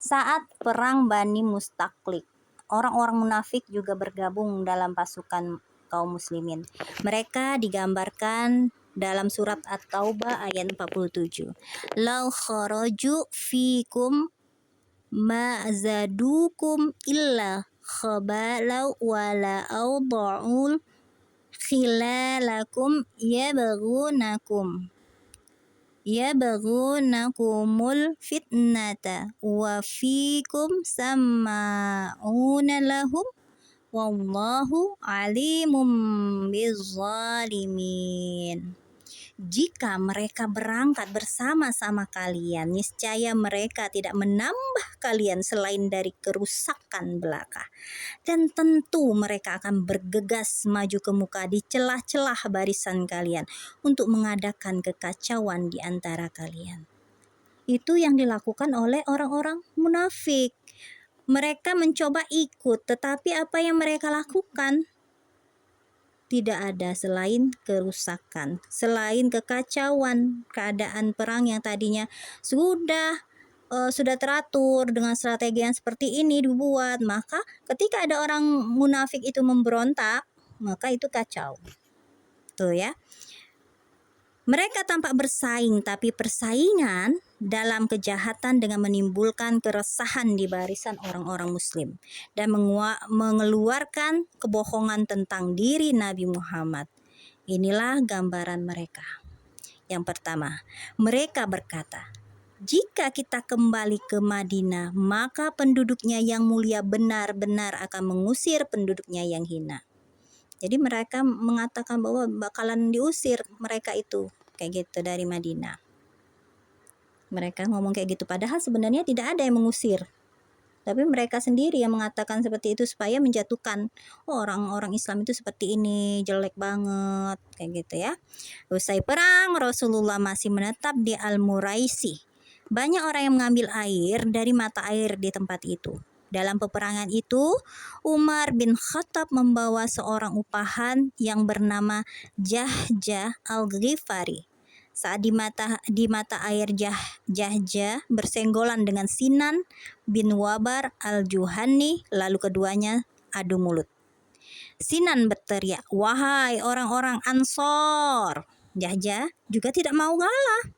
Saat perang Bani Mustaqlik, orang-orang munafik juga bergabung dalam pasukan kaum muslimin. Mereka digambarkan dalam surat At-Taubah ayat 47. Lau kharaju fikum ma zadukum illa khabalau wala awda'ul khilalakum yabghunakumul fitnata wa fikum samma'una lahum wallahu alimum bizzalimin. Jika mereka berangkat bersama-sama kalian, niscaya mereka tidak menambah kalian selain dari kerusakan belaka. Dan tentu mereka akan bergegas maju ke muka di celah-celah barisan kalian untuk mengadakan kekacauan di antara kalian. Itu yang dilakukan oleh orang-orang munafik. Mereka mencoba ikut, tetapi apa yang mereka lakukan? Tidak ada selain kerusakan, selain kekacauan. Keadaan perang yang tadinya sudah teratur dengan strategi yang seperti ini dibuat, maka ketika ada orang munafik itu memberontak, maka itu kacau. Tuh ya. Mereka tampak bersaing, tapi persaingan dalam kejahatan dengan menimbulkan keresahan di barisan orang-orang muslim dan mengeluarkan kebohongan tentang diri Nabi Muhammad. Inilah gambaran mereka. Yang pertama, mereka berkata, jika kita kembali ke Madinah, maka penduduknya yang mulia benar-benar akan mengusir penduduknya yang hina. Jadi mereka mengatakan bahwa bakalan diusir mereka itu kayak gitu dari Madinah. Mereka ngomong kayak gitu, padahal sebenarnya tidak ada yang mengusir. Tapi mereka sendiri yang mengatakan seperti itu supaya menjatuhkan orang-orang Islam itu seperti ini, jelek banget kayak gitu ya. Usai perang, Rasulullah masih menetap di Al-Muraisi. Banyak orang yang mengambil air dari mata air di tempat itu. Dalam peperangan itu, Umar bin Khattab membawa seorang upahan yang bernama Jahjah Al-Ghifari. Saat di mata air Jahjah bersenggolan dengan Sinan bin Wabar Al-Juhani, lalu keduanya adu mulut. Sinan berteriak, "Wahai orang-orang Ansor!" Jahjah juga tidak mau ngalah.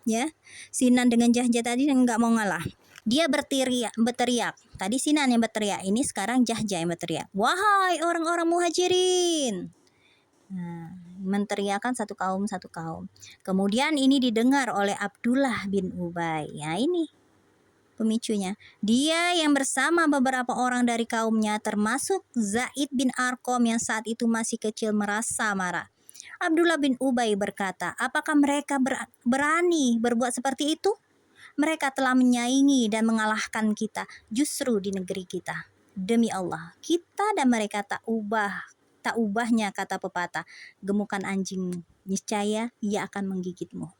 Ya, Sinan dengan Jahjah tadi nggak mau ngalah. Dia berteriak. Tadi Sinan yang berteriak, ini sekarang Jahjah yang berteriak. Wahai orang-orang muhajirin. Nah, menteriakan satu kaum. Kemudian ini didengar oleh Abdullah bin Ubay. Ya, ini pemicunya. Dia yang bersama beberapa orang dari kaumnya termasuk Zaid bin Arqam yang saat itu masih kecil merasa marah. Abdullah bin Ubay berkata, apakah mereka berani berbuat seperti itu? Mereka telah menyaingi dan mengalahkan kita justru di negeri kita. Demi Allah, kita dan mereka tak ubahnya kata pepatah, gemukan anjingmu, niscaya ia akan menggigitmu.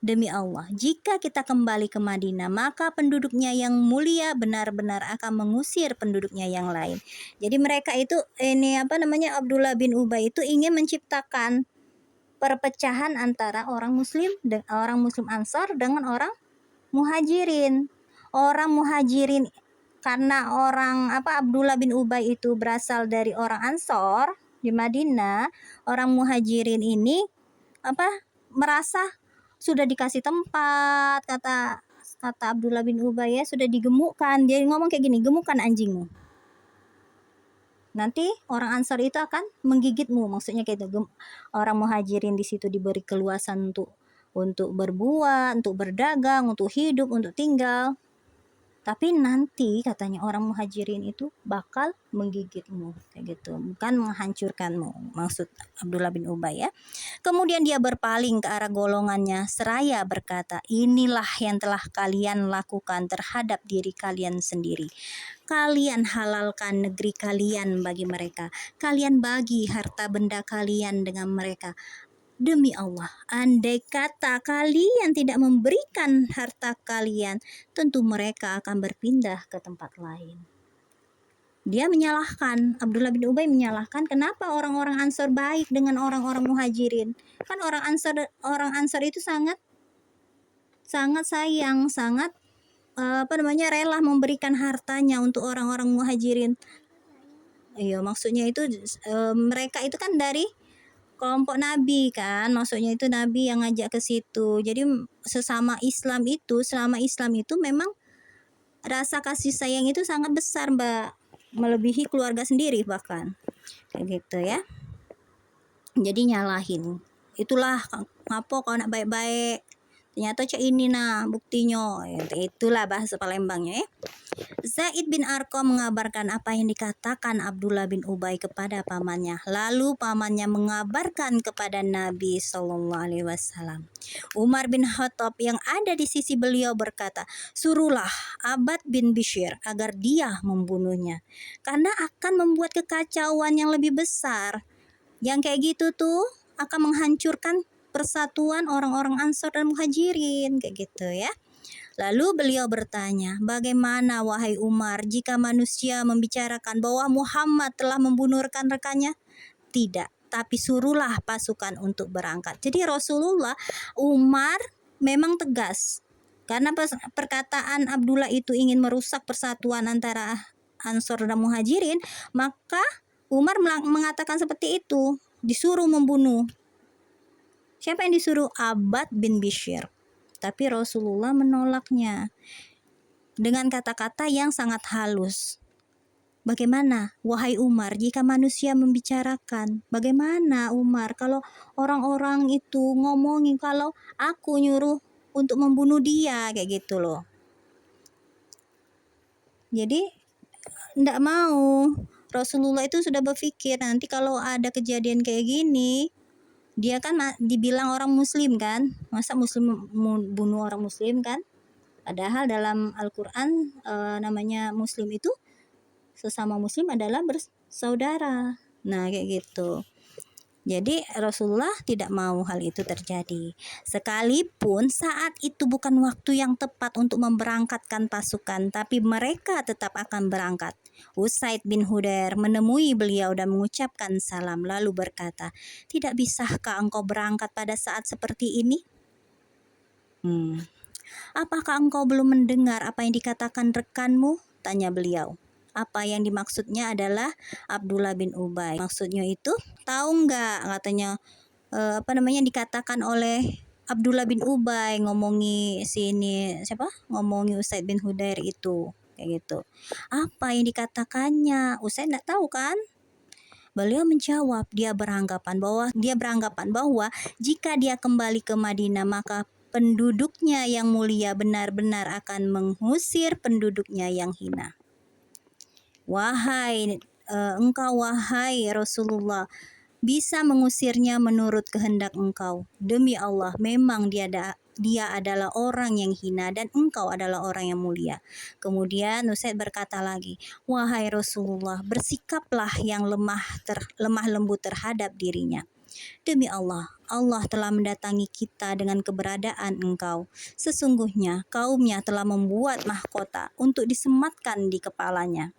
Demi Allah, jika kita kembali ke Madinah, maka penduduknya yang mulia benar-benar akan mengusir penduduknya yang lain. Jadi mereka itu Abdullah bin Ubay itu ingin menciptakan perpecahan antara orang muslim Ansar dengan orang muhajirin. Orang muhajirin karena Abdullah bin Ubay itu berasal dari orang Ansor di Madinah, orang muhajirin ini merasa sudah dikasih tempat, kata Abdullah bin Ubay ya, sudah digemukkan. Dia ngomong kayak gini, gemukan anjingmu. Nanti orang Ansor itu akan menggigitmu, maksudnya kayak itu. Orang muhajirin di situ diberi keluasan untuk berbuat, untuk berdagang, untuk hidup, untuk tinggal. Tapi nanti katanya orang muhajirin itu bakal menggigitmu kayak gitu, bukan menghancurkanmu, maksud Abdullah bin Ubay ya. Kemudian dia berpaling ke arah golongannya seraya berkata, inilah yang telah kalian lakukan terhadap diri kalian sendiri. Kalian halalkan negeri kalian bagi mereka. Kalian bagi harta benda kalian dengan mereka. Demi Allah, andai kata kalian tidak memberikan harta kalian, tentu mereka akan berpindah ke tempat lain. Dia menyalahkan, Abdullah bin Ubay menyalahkan kenapa orang-orang Ansor baik dengan orang-orang muhajirin. Kan orang Ansor itu sangat sayang, sangat rela memberikan hartanya untuk orang-orang muhajirin. Iya, maksudnya itu mereka itu kan dari kelompok Nabi kan, maksudnya itu Nabi yang ngajak ke situ. Jadi sesama Islam itu, selama Islam itu memang rasa kasih sayang itu sangat besar, Mbak, melebihi keluarga sendiri bahkan, kayak gitu ya. Jadi nyalahin, itulah ngapo kau nak baik-baik, ternyata cak ini nah buktinya, itulah bahasa Palembangnya ya. Zaid bin Arqam mengabarkan apa yang dikatakan Abdullah bin Ubay kepada pamannya. Lalu pamannya mengabarkan kepada Nabi Shallallahu Alaihi Wasallam. Umar bin Khattab yang ada di sisi beliau berkata, suruhlah Abad bin Bishr agar dia membunuhnya, karena akan membuat kekacauan yang lebih besar. Yang kayak gitu tuh akan menghancurkan persatuan orang-orang Ansor dan Muhajirin, kayak gitu ya. Lalu beliau bertanya, bagaimana wahai Umar jika manusia membicarakan bahwa Muhammad telah membunuh rekan-rekannya? Tidak, tapi suruhlah pasukan untuk berangkat. Jadi Rasulullah, Umar memang tegas. Karena perkataan Abdullah itu ingin merusak persatuan antara Ansor dan Muhajirin, maka Umar mengatakan seperti itu, disuruh membunuh. Siapa yang disuruh? Abad bin Bishr. Tapi Rasulullah menolaknya dengan kata-kata yang sangat halus. Bagaimana, wahai Umar, jika manusia membicarakan? Bagaimana, Umar, kalau orang-orang itu ngomongin kalau aku nyuruh untuk membunuh dia, kayak gitu loh. Jadi, tidak mau. Rasulullah itu sudah berpikir, nanti kalau ada kejadian kayak gini, dia kan dibilang orang muslim kan, masa muslim bunuh orang muslim kan? Padahal dalam Al-Quran namanya muslim itu, sesama muslim adalah bersaudara. Nah kayak gitu. Jadi Rasulullah tidak mau hal itu terjadi. Sekalipun saat itu bukan waktu yang tepat untuk memberangkatkan pasukan, tapi mereka tetap akan berangkat. Usaid bin Hudair menemui beliau dan mengucapkan salam, lalu berkata, tidak bisakah engkau berangkat pada saat seperti ini? Apakah engkau belum mendengar apa yang dikatakan rekanmu? Tanya beliau. Apa yang dimaksudnya adalah Abdullah bin Ubay. Maksudnya itu, tahu nggak katanya dikatakan oleh Abdullah bin Ubay ngomongi sini siapa? Ngomongi Usaid bin Hudair itu, kayak gitu. Apa yang dikatakannya? Usaid nggak tahu kan? Beliau menjawab, dia beranggapan bahwa jika dia kembali ke Madinah maka penduduknya yang mulia benar-benar akan mengusir penduduknya yang hina. Wahai Rasulullah, bisa mengusirnya menurut kehendak engkau. Demi Allah, memang dia adalah orang yang hina dan engkau adalah orang yang mulia. Kemudian Usaid berkata lagi, wahai Rasulullah, bersikaplah yang lemah lembut terhadap dirinya. Demi Allah, Allah telah mendatangi kita dengan keberadaan engkau. Sesungguhnya kaumnya telah membuat mahkota untuk disematkan di kepalanya.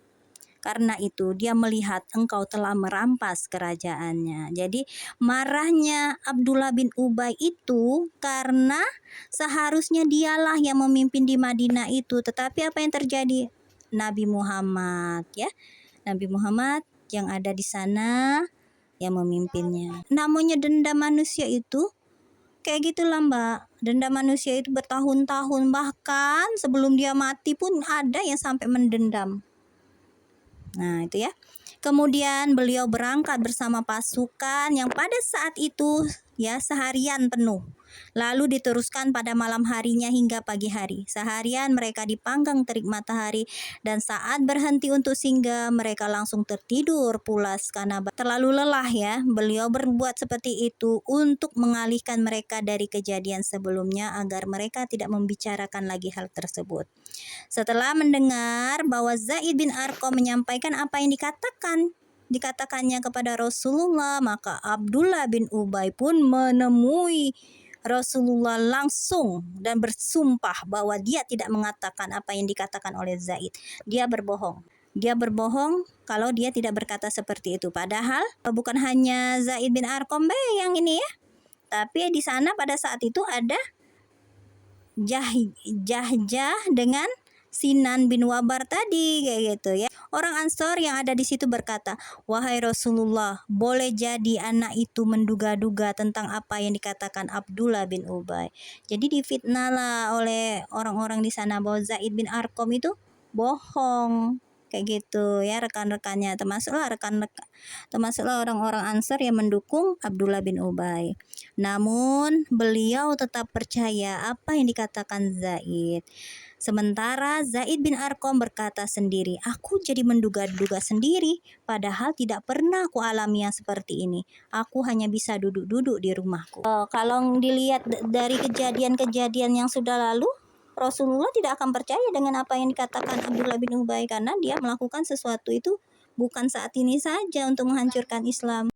Karena itu dia melihat engkau telah merampas kerajaannya. Jadi marahnya Abdullah bin Ubay itu karena seharusnya dialah yang memimpin di Madinah itu. Tetapi apa yang terjadi? Nabi Muhammad ya. Nabi Muhammad yang ada di sana yang memimpinnya. Namanya dendam manusia itu kayak gitulah Mbak. Dendam manusia itu bertahun-tahun, bahkan sebelum dia mati pun ada yang sampai mendendam. Nah itu ya. Kemudian beliau berangkat bersama pasukan yang pada saat itu ya seharian penuh. Lalu diteruskan pada malam harinya hingga pagi hari. Seharian mereka dipanggang terik matahari dan saat berhenti untuk singgah mereka langsung tertidur pulas karena terlalu lelah ya. Beliau berbuat seperti itu untuk mengalihkan mereka dari kejadian sebelumnya agar mereka tidak membicarakan lagi hal tersebut. Setelah mendengar bahwa Zaid bin Arqam menyampaikan apa yang dikatakannya kepada Rasulullah, maka Abdullah bin Ubay pun menemui Rasulullah langsung dan bersumpah bahwa dia tidak mengatakan apa yang dikatakan oleh Zaid. Dia berbohong. Dia berbohong kalau dia tidak berkata seperti itu. Padahal bukan hanya Zaid bin Arqam yang ini ya. Tapi di sana pada saat itu ada Jahjah dengan Sinan bin Wabar tadi kayak gitu ya. Orang Ansor yang ada di situ berkata, "Wahai Rasulullah, boleh jadi anak itu menduga-duga tentang apa yang dikatakan Abdullah bin Ubay." Jadi difitnahlah oleh orang-orang di sana bahwa Zaid bin Arqam itu bohong kayak gitu ya, rekan-rekannya termasuklah orang-orang Ansar yang mendukung Abdullah bin Ubay. Namun beliau tetap percaya apa yang dikatakan Zaid. Sementara Zaid bin Arqam berkata sendiri, "Aku jadi menduga-duga sendiri, padahal tidak pernah aku alami yang seperti ini. Aku hanya bisa duduk-duduk di rumahku." Kalau dilihat dari kejadian-kejadian yang sudah lalu, Rasulullah tidak akan percaya dengan apa yang dikatakan Abdullah bin Ubay karena dia melakukan sesuatu itu bukan saat ini saja untuk menghancurkan Islam.